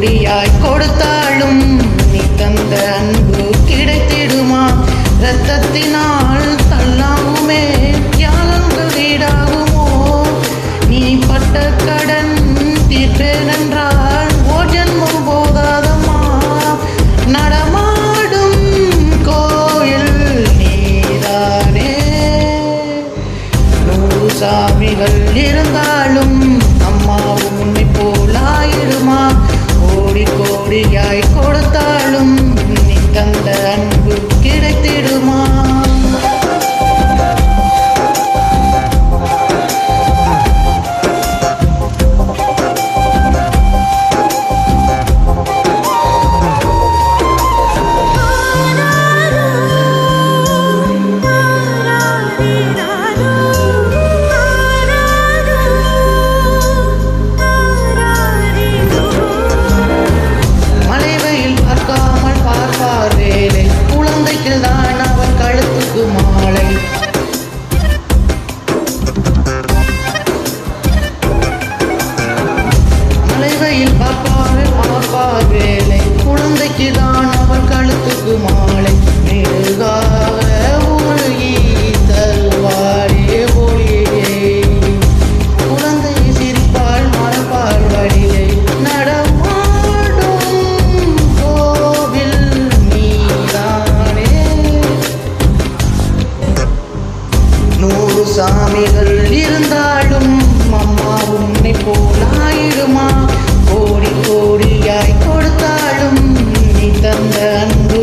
கோடியாய் கொடுத்தாலும் நீ தந்த அன்பு கிடைத்திடுமா? இரத்தத்தினால் தள்ளாகுமே தியாகங்கள் ஈடாகுமோ? நீ பட்ட கடன் தீர்ப்பேன் என்றால் ஓர் ஜென்மம் போதாதம்மா. நடமாடும் கோயில் நீதானே. 100 சாமிகள் இருந்தாலும் அம்மாவும் உன்னை போலாயிடுமா? கோடி கோடியாய் கொடுத்தாலும் நீ தந்த அன்பு கிடைத்திடுமா? குழந்தைக்குதான் அவன் கழுத்துக்கு மாலை. மலைவையில் பார்ப்பார் வேலை. குழந்தைக்குதான் அவன் கழுத்துக்கு மாலை. மெழுகாக உருகி தருவாரே ஒளியே. குழந்தை சிரிப்பால் மரப்பால் வழியை. நடமாடும் கோவில் நீதானே. 100 சாமிகள் இருந்தாலும் அம்மா உன்னை போலாயிடுமா? கோடி கோடியாய் கொடுத்தாலும் நீ தந்த அன்பு